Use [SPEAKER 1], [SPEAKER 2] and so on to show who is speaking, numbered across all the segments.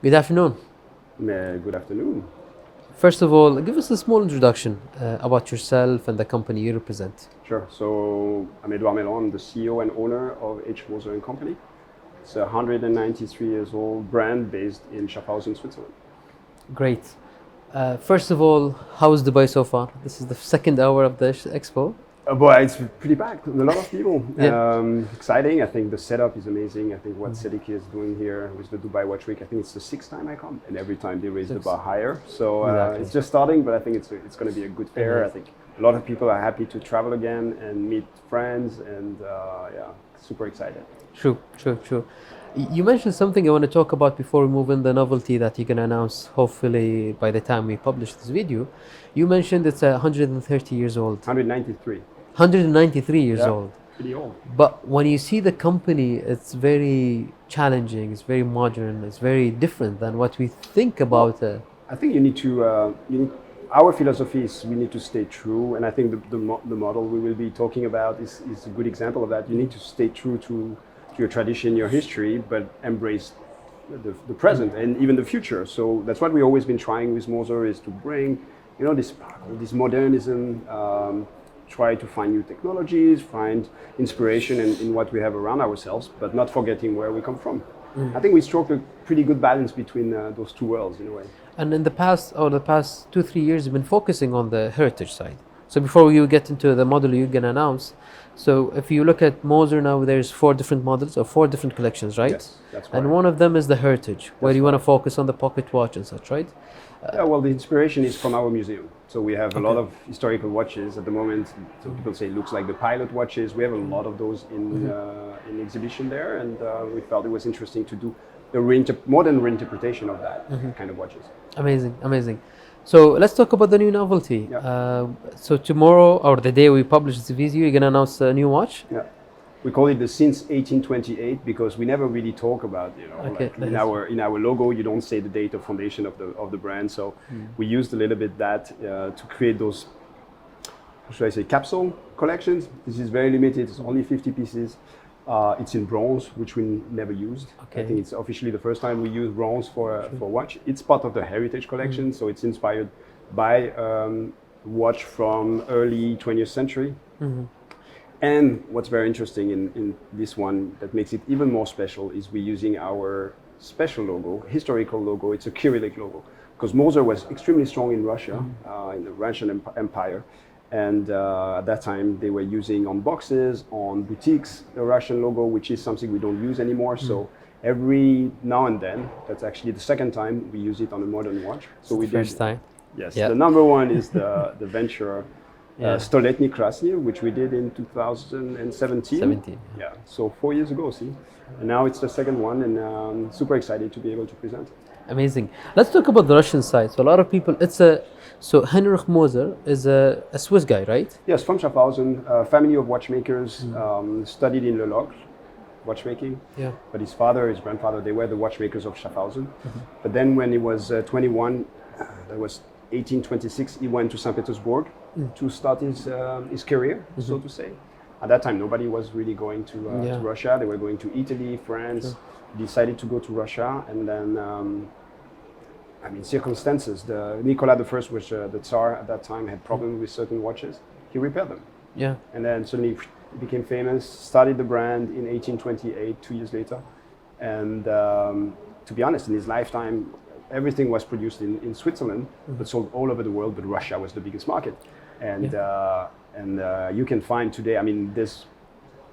[SPEAKER 1] Good afternoon.
[SPEAKER 2] Good afternoon.
[SPEAKER 1] First of all, give us a small introduction about yourself and the company you represent.
[SPEAKER 2] Sure. So I'm Edouard. I'm the CEO and owner of H. Moser and Company. It's a 193 years old brand based in Schaffhausen, Switzerland.
[SPEAKER 1] Great. First of all, how is Dubai so far? This is the second hour of the expo.
[SPEAKER 2] Boy, it's pretty packed. A lot of people.
[SPEAKER 1] Yeah.
[SPEAKER 2] Exciting. I think the setup is amazing. I think what صديقي is doing here with the Dubai Watch Week, I think it's the sixth time I come, and every time they raise the bar higher. So
[SPEAKER 1] Exactly.
[SPEAKER 2] it's just starting, but I think it's going to be a good fair. I think a lot of people are happy to travel again and meet friends, and super excited.
[SPEAKER 1] True. You mentioned something I want to talk about before we move in, the novelty that you're going to announce hopefully by the time we publish this video. You mentioned it's 130 years old.
[SPEAKER 2] 193.
[SPEAKER 1] 193 years
[SPEAKER 2] Yeah.
[SPEAKER 1] old.
[SPEAKER 2] Pretty old.
[SPEAKER 1] But when you see the company, it's very challenging, it's very modern, it's very different than what we think about.
[SPEAKER 2] I think you need to. Our philosophy is we need to stay true, and I think the model we will be talking about is a good example of that. You need to stay true to your tradition, your history, but embrace the present and even the future. So that's what we've always been trying with Moser, is to bring, this modernism. Try to find new technologies, find inspiration in what we have around ourselves, but not forgetting where we come from. I think we struck a pretty good balance between those two worlds in a way.
[SPEAKER 1] And in the past 2-3 years, you've been focusing on the heritage side. So before you get into the model you're going to announce, so if you look at Moser now, there's 4 different models or 4 different collections, right?
[SPEAKER 2] Yes, that's correct.
[SPEAKER 1] And one of them is the heritage, where you want to focus on the pocket watch and such, right?
[SPEAKER 2] Yeah, well, the inspiration is from our museum. So we have a lot of historical watches at the moment. So people say it looks like the pilot watches. We have a lot of those in exhibition there, and we felt it was interesting to do a modern reinterpretation of that kind of watches.
[SPEAKER 1] Amazing. So let's talk about the new novelty.
[SPEAKER 2] Yeah.
[SPEAKER 1] So tomorrow, or the day we publish this video, you're going to announce a new watch?
[SPEAKER 2] Yeah. We call it the since 1828 because we never really talk about,
[SPEAKER 1] Okay,
[SPEAKER 2] like in our logo, you don't say the date of foundation of the brand. So we used a little bit that to create those, should I say, capsule collections. This is very limited. It's only 50 pieces. It's in bronze, which we never used.
[SPEAKER 1] Okay.
[SPEAKER 2] I think it's officially the first time we use bronze for watch. It's part of the heritage collection, so it's inspired by watch from early 20th century. And what's very interesting in this one that makes it even more special is we're using our special logo, historical logo. It's a Cyrillic logo because Moser was extremely strong in Russia, in the Russian Empire. And at that time, they were using on boxes, on boutiques, the Russian logo, which is something we don't use anymore. So every now and then, that's actually the second time we use it on a modern watch. So we
[SPEAKER 1] First time.
[SPEAKER 2] Yes,
[SPEAKER 1] Yeah.
[SPEAKER 2] the number one is the venture Stoletni Krasny, which we did in 2017.
[SPEAKER 1] 17.
[SPEAKER 2] Yeah, so 4 years ago, see. And now it's the second one, and super excited to be able to present it.
[SPEAKER 1] Amazing. Let's talk about the Russian side. So a lot of people, so Heinrich Moser is a Swiss guy, right?
[SPEAKER 2] Yes, from Schaffhausen, a family of watchmakers, studied in Le Locle, watchmaking.
[SPEAKER 1] Yeah.
[SPEAKER 2] But his father, his grandfather, they were the watchmakers of Schaffhausen. But then when he was 21, that was 1826, he went to St. Petersburg to start his career, so to say. At that time, nobody was really going to Russia. They were going to Italy, France. Decided to go to Russia, and then, circumstances. Nicolas I was the Tsar at that time, had problems with certain watches. He repaired them.
[SPEAKER 1] Yeah.
[SPEAKER 2] And then suddenly he became famous, started the brand in 1828, 2 years later. And to be honest, in his lifetime, everything was produced in Switzerland, but sold all over the world, but Russia was the biggest market. And you can find today, there's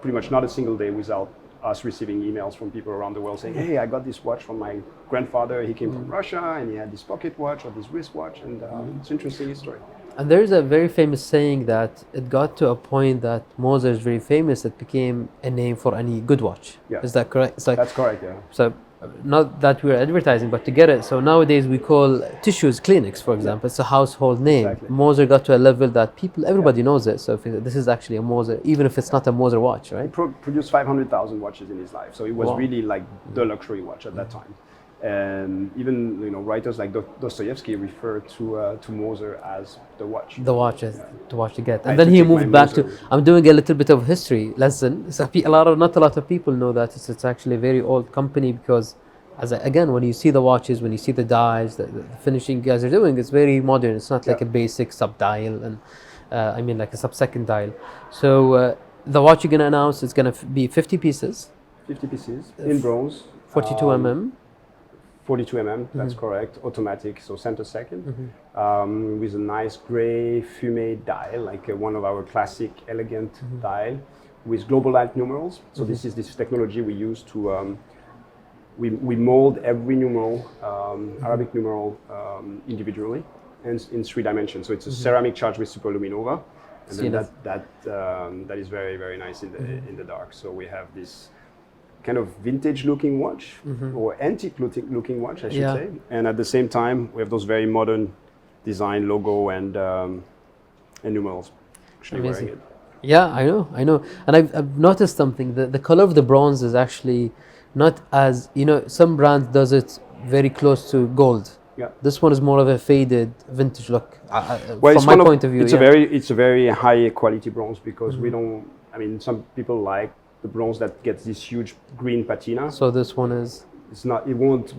[SPEAKER 2] pretty much not a single day without us receiving emails from people around the world saying, hey, I got this watch from my grandfather, he came from Russia, and he had this pocket watch or this wristwatch, and it's an interesting history.
[SPEAKER 1] And there is a very famous saying that it got to a point that Moser is very famous, it became a name for any good watch.
[SPEAKER 2] Yeah.
[SPEAKER 1] Is that correct? It's like,
[SPEAKER 2] That's correct, yeah.
[SPEAKER 1] so not that we're advertising, but to get it. So nowadays we call tissues clinics, for example. It's a household name.
[SPEAKER 2] Exactly.
[SPEAKER 1] Moser got to a level that everybody knows it. So this is actually a Moser, even if it's not a Moser watch, right?
[SPEAKER 2] He produced 500,000 watches in his life, so it was
[SPEAKER 1] Wow.
[SPEAKER 2] really like the luxury watch at that time. And even writers like Dostoevsky refer to Moser as the watch.
[SPEAKER 1] The watch is the watch to get.
[SPEAKER 2] I
[SPEAKER 1] And then
[SPEAKER 2] had to
[SPEAKER 1] he
[SPEAKER 2] take my
[SPEAKER 1] moved back to,
[SPEAKER 2] Moser.
[SPEAKER 1] I'm doing a little bit of history lesson. So not a lot of people know that it's actually a very old company, because again, when you see the watches, when you see the dials, the finishing you guys are doing, it's very modern. It's not like a basic sub dial, and I mean like a sub-second dial. So the watch you're gonna announce is gonna be 50 pieces.
[SPEAKER 2] 50 pieces in bronze.
[SPEAKER 1] 42 mm.
[SPEAKER 2] 42 mm, that's correct. Automatic, so center second, with a nice gray fume dial, like one of our classic elegant dial, with global alt numerals. So this is this technology we use to we mold every numeral, Arabic numeral, individually and in 3 dimensions. So it's a ceramic charged with superluminova, and then that is very, very nice in the dark. So we have this kind of vintage looking watch, or antique looking watch, I should say. And at the same time, we have those very modern design logo and numerals. Actually wearing it.
[SPEAKER 1] Yeah, I know. And I've noticed something. The color of the bronze is actually not as, some brands does it very close to gold.
[SPEAKER 2] Yeah.
[SPEAKER 1] This one is more of a faded vintage look.
[SPEAKER 2] Well,
[SPEAKER 1] from my point of view,
[SPEAKER 2] it's a very high quality bronze, because we don't. I mean, some people like the bronze that gets this huge green patina.
[SPEAKER 1] So this one is.
[SPEAKER 2] It's not. It won't.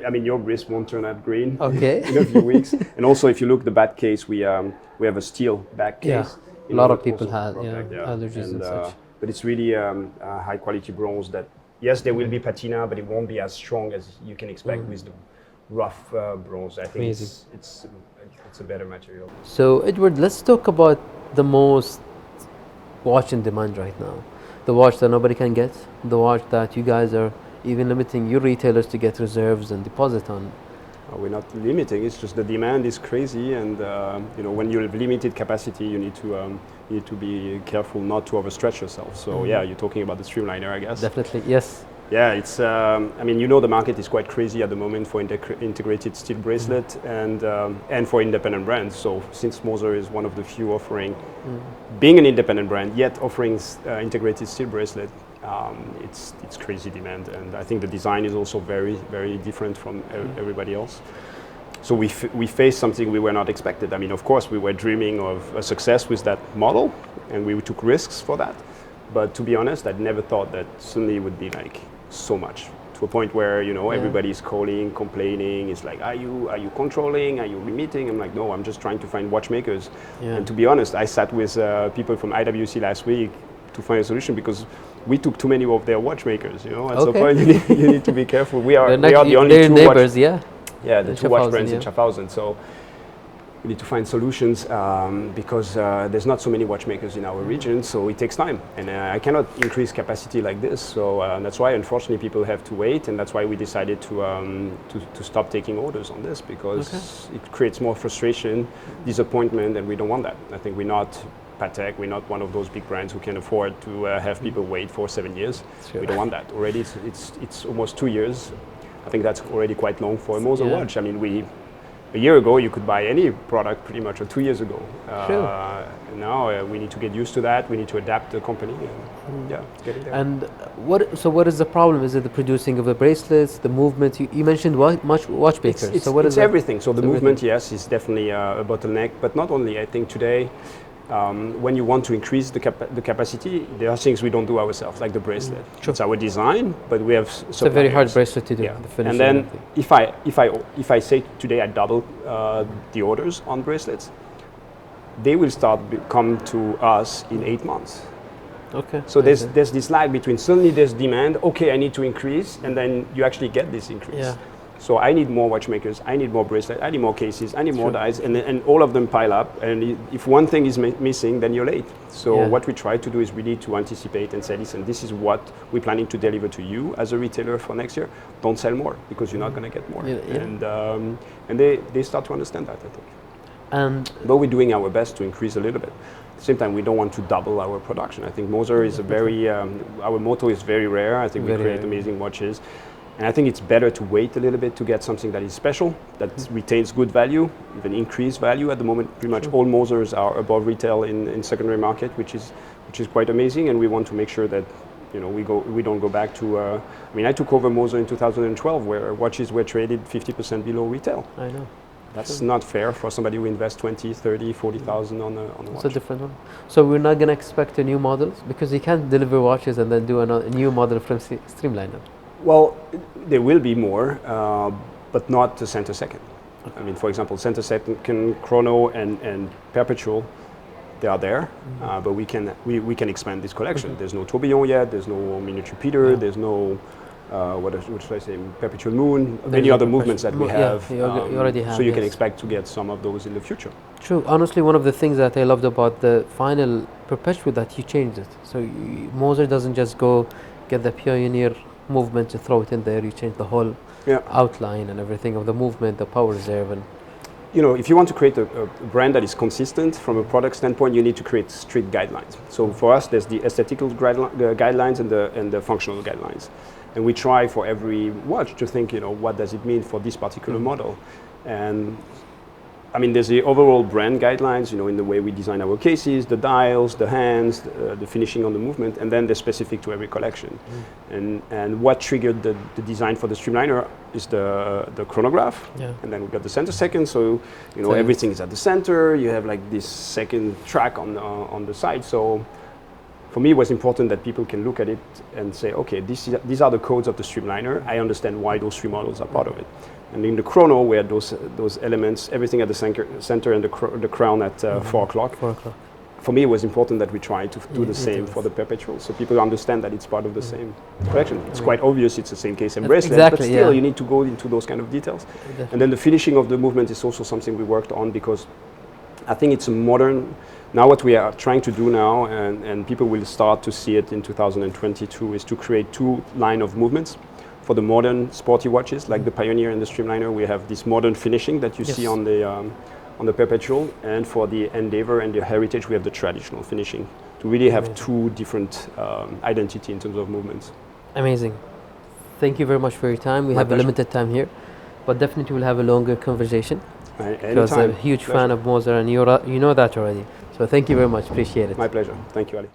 [SPEAKER 2] I mean, your wrist won't turn that green.
[SPEAKER 1] Okay.
[SPEAKER 2] In a few weeks. And also, if you look the back case, we have a steel back case.
[SPEAKER 1] Yeah. A lot of people have allergies and such.
[SPEAKER 2] But it's really a high quality bronze that. Yes, there will be patina, but it won't be as strong as you can expect with the rough bronze. I think it's a better material.
[SPEAKER 1] So Edward, let's talk about the most watch in demand right now. The watch that nobody can get, the watch that you guys are even limiting your retailers to get reserves and deposit on.
[SPEAKER 2] We're not limiting. It's just the demand is crazy, and when you have limited capacity, you need to be careful not to overstretch yourself. So you're talking about the Streamliner, I guess.
[SPEAKER 1] Definitely, yes.
[SPEAKER 2] Yeah, it's. The market is quite crazy at the moment for integrated steel bracelet and for independent brands. So since Moser is one of the few offering, being an independent brand yet offering integrated steel bracelet, it's crazy demand, and I think the design is also very, very different from everybody else. So we faced something we were not expected. I mean, of course, we were dreaming of a success with that model, and we took risks for that. But to be honest, I'd never thought that suddenly it would be like so much, to a point where everybody's calling, complaining. It's like, are you controlling? Are you limiting? I'm like, no, I'm just trying to find watchmakers. Yeah. And to be honest, I sat with people from IWC last week to find a solution, because we took too many of their watchmakers. At some point you need to be careful. We are the only two
[SPEAKER 1] neighbors,
[SPEAKER 2] the two watch brands in Schaffhausen. So we need to find solutions, because there's not so many watchmakers in our region, so it takes time, and I cannot increase capacity like this. So that's why, unfortunately, people have to wait, and that's why we decided to stop taking orders on this, because it creates more frustration, disappointment, and we don't want that. I think we're not Patek, we're not one of those big brands who can afford to have people wait for 7 years. We don't want that. Already, it's almost 2 years. I think that's already quite long for a Moser watch. I mean, a year ago, you could buy any product pretty much, or 2 years ago. Now we need to get used to that. We need to adapt the company. And, getting there.
[SPEAKER 1] And what is the problem? Is it the producing of the bracelets, the movement? You mentioned watchmakers.
[SPEAKER 2] It's everything. So the movement, yes, is definitely a bottleneck. But not only. I think today, when you want to increase the capacity, there are things we don't do ourselves, like the bracelet. It's our design, but we have.
[SPEAKER 1] It's a very hard bracelet to do.
[SPEAKER 2] Yeah. And then if I say today I double the orders on bracelets, they will come to us in 8 months.
[SPEAKER 1] Okay.
[SPEAKER 2] So there's this lag between suddenly there's demand. Okay, I need to increase, and then you actually get this increase.
[SPEAKER 1] Yeah.
[SPEAKER 2] So I need more watchmakers, I need more bracelets, I need more cases, I need more dies, and all of them pile up. And if one thing is missing, then you're late. So what we try to do is really to anticipate and say, listen, this is what we're planning to deliver to you as a retailer for next year. Don't sell more, because you're not going to get more. And they start to understand that, I think. But we're doing our best to increase a little bit. At the same time, we don't want to double our production. I think Moser is a very, our motto is very rare. I think we create amazing watches. And I think it's better to wait a little bit to get something that is special, that retains good value, even increased value. At the moment, pretty much all Mosers are above retail in secondary market, which is quite amazing. And we want to make sure that we don't go back to. I took over Moser in 2012, where watches were traded 50% below retail.
[SPEAKER 1] I know.
[SPEAKER 2] That's not fair for somebody who invests 20, 30, 40,000 on a watch.
[SPEAKER 1] It's a different one. So we're not going to expect a new model, because you can't deliver watches and then do a new model from Streamliner.
[SPEAKER 2] Well, there will be more, but not the center second. I mean, for example, center second, chrono, and perpetual, they are there, but we can expand this collection. There's no tourbillon yet. There's no minute repeater. There's no what should I say? Perpetual moon. Many other movements that we have.
[SPEAKER 1] You already have.
[SPEAKER 2] So you can expect to get some of those in the future.
[SPEAKER 1] True. Honestly, one of the things that I loved about the final perpetual that you changed it. So Moser doesn't just go get the pioneer movement to throw it in there. You change the whole outline and everything of the movement, the power reserve, and
[SPEAKER 2] you know, if you want to create a brand that is consistent from a product standpoint, you need to create strict guidelines. So for us, there's the aesthetical guidelines and the functional guidelines. And we try for every watch to think, you know, what does it mean for this particular model? And I mean, there's the overall brand guidelines, you know, in the way we design our cases, the dials, the hands, the finishing on the movement, and then they're specific to every collection. And what triggered the design for the streamliner is the chronograph, and then we got the center second. So you know, everything is at the center. You have like this second track on the side. So for me, it was important that people can look at it and say, okay, these are the codes of the streamliner. I understand why those three models are part of it. And in the chrono, we had those elements, everything at the center and the crown at 4 o'clock. 4 o'clock. For me, it was important that we try to do the same for the perpetual, so people understand that it's part of the same collection. It's quite obvious it's the same case and bracelet, but still you need to go into those kind of details. Definitely. And then the finishing of the movement is also something we worked on, because I think it's a modern, now what we are trying to do now, and people will start to see it in 2022, is to create two line of movements. For the modern sporty watches, like the Pioneer and the Streamliner, we have this modern finishing that you see on the Perpetual, and for the Endeavor and the Heritage, we have the traditional finishing, to really have two different identity in terms of movements. Amazing. Thank you very much for your time. We have a limited time here, but definitely we'll have a longer conversation. Because I'm a huge fan of Moser, and you know that already. So thank you very much. Appreciate it. My pleasure. Thank you, Ali.